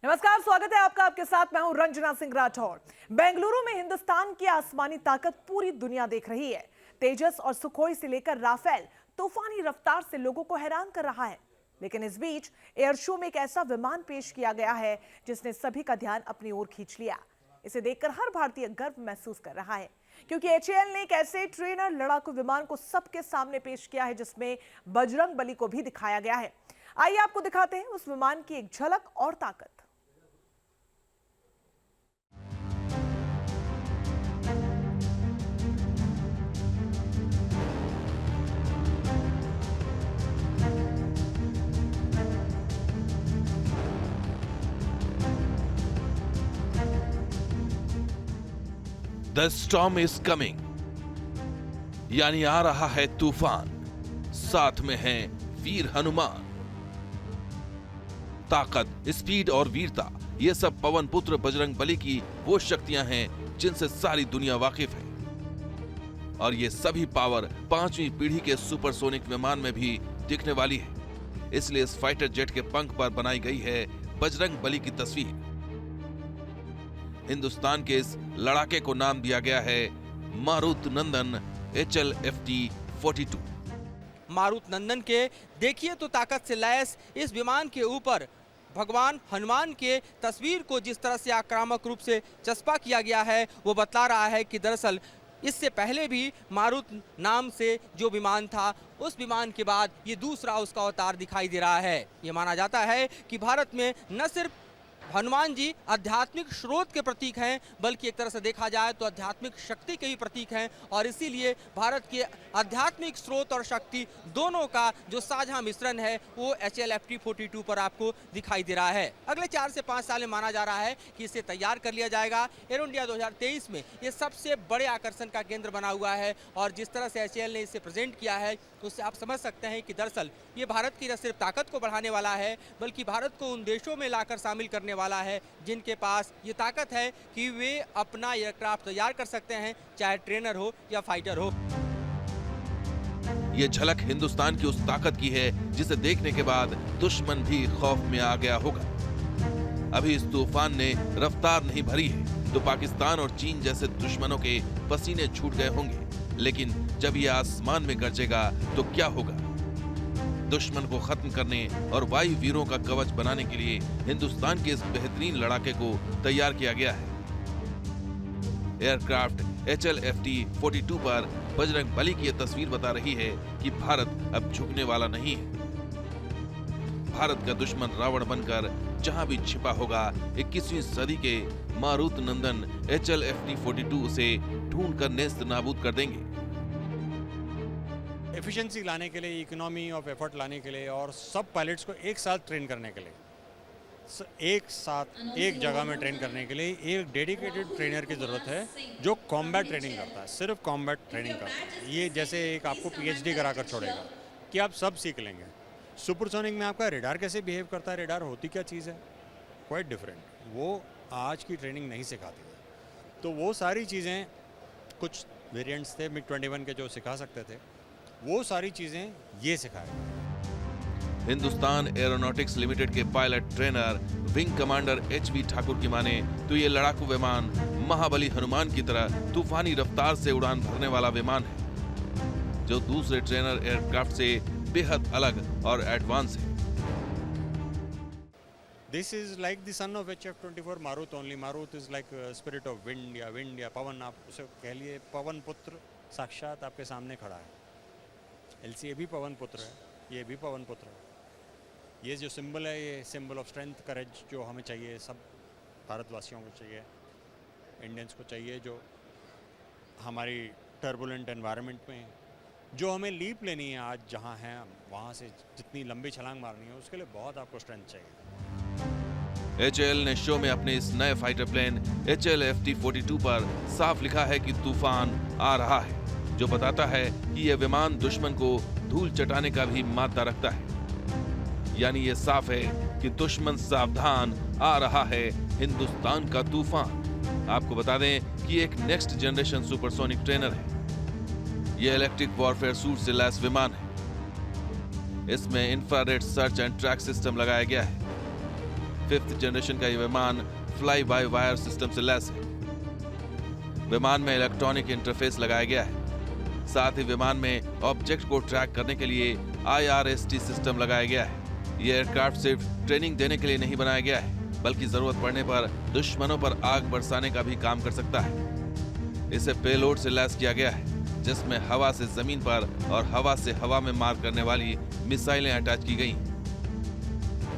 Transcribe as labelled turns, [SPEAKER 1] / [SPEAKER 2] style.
[SPEAKER 1] नमस्कार, स्वागत है आपका। आपके साथ मैं हूं रंजना सिंह राठौर। बेंगलुरु में हिंदुस्तान की आसमानी ताकत पूरी दुनिया देख रही है। तेजस और सुखोई से लेकर राफेल तूफानी रफ्तार से लोगों को हैरान कर रहा है। लेकिन इस बीच एयर शो में एक ऐसा विमान पेश किया गया है जिसने सभी का ध्यान अपनी ओर खींच लिया। इसे देखकर हर भारतीय गर्व महसूस कर रहा है, क्योंकि एचएएल ने एक ऐसे ट्रेनर लड़ाकू विमान को सबके सामने पेश किया है जिसमें बजरंग बली को भी दिखाया गया है। आइए आपको दिखाते हैं उस विमान की एक झलक और ताकत।
[SPEAKER 2] द स्टॉर्म इज कमिंग, यानी आ रहा है तूफान। साथ में है वीर हनुमान। ताकत, स्पीड और वीरता, ये सब पवन पुत्र बजरंग बली की वो शक्तियां हैं जिनसे सारी दुनिया वाकिफ है। और ये सभी पावर 5वीं पीढ़ी के सुपरसोनिक विमान में भी दिखने वाली है। इसलिए इस फाइटर जेट के पंख पर बनाई गई है बजरंग बली की तस्वीर। हिंदुस्तान के इस लड़ाके को नाम दिया गया है मारुत नंदन HLFT-42।
[SPEAKER 3] मारुत नंदन के देखिए तो ताकत से लैस इस विमान के ऊपर भगवान हनुमान के तस्वीर को जिस तरह से आक्रामक रूप से चस्पा किया गया है, वो बतला रहा है कि दरअसल इससे पहले भी मारुत नाम से जो विमान था, उस विमान के बाद ये दूसरा उसका अवतार दिखाई दे रहा है। ये माना जाता है कि भारत में न सिर्फ हनुमान जी आध्यात्मिक स्रोत के प्रतीक हैं, बल्कि एक तरह से देखा जाए तो आध्यात्मिक शक्ति के भी प्रतीक हैं। और इसीलिए भारत के आध्यात्मिक स्रोत और शक्ति दोनों का जो साझा मिश्रण है वो HLFT-42 पर आपको दिखाई दे रहा है। अगले 4 से 5 साल में माना जा रहा है कि इसे तैयार कर लिया जाएगा। एरो इंडिया 2023 में ये सबसे बड़े आकर्षण का केंद्र बना हुआ है। और जिस तरह से HAL ने इसे प्रेजेंट किया है, उससे आप समझ सकते हैं कि दरअसल ये भारत की न सिर्फ ताकत को बढ़ाने वाला है, बल्कि भारत को उन देशों में लाकर शामिल करने वाला है जिनके पास ये ताकत है कि वे अपना एयरक्राफ्ट तैयार कर सकते हैं, चाहे ट्रेनर हो या फाइटर हो।
[SPEAKER 2] ये झलक हिंदुस्तान की उस ताकत की है जिसे देखने के बाद दुश्मन भी खौफ में आ गया होगा। अभी इस तूफान ने रफ्तार नहीं भरी है तो पाकिस्तान और चीन जैसे दुश्मनों के पसीने छूट गए होंगे। लेकिन जब ये आसमान में गरजेगा तो क्या होगा? दुश्मन को खत्म करने और वायु वीरों का कवच बनाने के लिए हिंदुस्तान के इस बेहतरीन लड़ाके को तैयार किया गया है। एयरक्राफ्ट HLFT-42 पर बजरंग बली की यह तस्वीर बता रही है कि भारत अब झुकने वाला नहीं है। भारत का दुश्मन रावण बनकर जहां भी छिपा होगा, 21वीं सदी के मारुत नंदन HLFT-42 उसे ढूंढकर नेस्त नाबूद कर देंगे।
[SPEAKER 4] एफिशिएंसी लाने के लिए, इकोनॉमी ऑफ एफर्ट लाने के लिए और सब पायलट्स को एक साथ ट्रेन करने के लिए, एक साथ एक जगह में ट्रेन करने के लिए एक डेडिकेटेड ट्रेनर की ज़रूरत है जो कॉम्बैट ट्रेनिंग करता है, सिर्फ कॉम्बैट ट्रेनिंग करता है। ये जैसे एक आपको PhD कराकर छोड़ेगा कि आप सब सीख लेंगे। सुपरसोनिक में आपका रेडार कैसे बिहेव करता है, रेडार होती क्या चीज़ है, क्वाइट डिफरेंट। वो आज की ट्रेनिंग नहीं सिखाती है। तो वो सारी चीज़ें, कुछ वेरिएंट्स थे MiG-21 के जो सिखा सकते थे, वो सारी चीजें ये सिखाएगा।
[SPEAKER 2] हिंदुस्तान एरोनॉटिक्स लिमिटेड के pilot trainer wing commander HV Thakur की माने तो ये लड़ाकू विमान महाबली हनुमान की तरह तूफानी रफ्तार से उड़ान भरने वाला विमान है, जो दूसरे ट्रेनर एयरक्राफ्ट से बेहद अलग और एडवांस है।
[SPEAKER 4] This is like the son of HF-24 Marut only. Marut is like spirit of wind या पवन, आप उसे कह लिए पवन पुत्र साक्षात आपके सामने खड़ा है। LCA भी पवन पुत्र है, ये भी पवन पुत्र है। ये जो सिंबल है, ये सिंबल ऑफ स्ट्रेंथ, करेज जो हमें चाहिए, सब भारतवासियों को चाहिए, इंडियंस को चाहिए, जो हमारी टर्बुलेंट एनवायरनमेंट में जो हमें लीप लेनी है आज जहाँ हैं, वहाँ से जितनी लंबी छलांग मारनी है, उसके लिए बहुत आपको स्ट्रेंथ चाहिए।
[SPEAKER 2] HAL ने शो में अपने इस नए फाइटर प्लेन HLFT-42 पर साफ लिखा है कि तूफान आ रहा है, जो बताता है कि यह विमान दुश्मन को धूल चटाने का भी मादा रखता है। यानी ये साफ है कि दुश्मन सावधान, आ रहा है हिंदुस्तान का तूफान। आपको बता दें कि एक नेक्स्ट जनरेशन सुपरसोनिक ट्रेनर है। यह इलेक्ट्रिक वॉरफेयर सूट से लैस विमान है। इसमें infrared search and track system लगाया गया है। 5th जनरेशन का ये विमान फ्लाई बाय वायर सिस्टम से लैस है। विमान में इलेक्ट्रॉनिक इंटरफेस लगाया गया है। साथ ही विमान में ऑब्जेक्ट को ट्रैक करने के लिए IRST सिस्टम लगाया गया है। ये एयरक्राफ्ट सिर्फ ट्रेनिंग देने के लिए नहीं बनाया गया है, बल्कि जरूरत पड़ने पर दुश्मनों पर आग बरसाने का भी काम कर सकता है। इसे पेलोड से लैस किया गया है, जिसमें हवा से जमीन पर और हवा से हवा में मार करने वाली मिसाइलें अटैच की गई।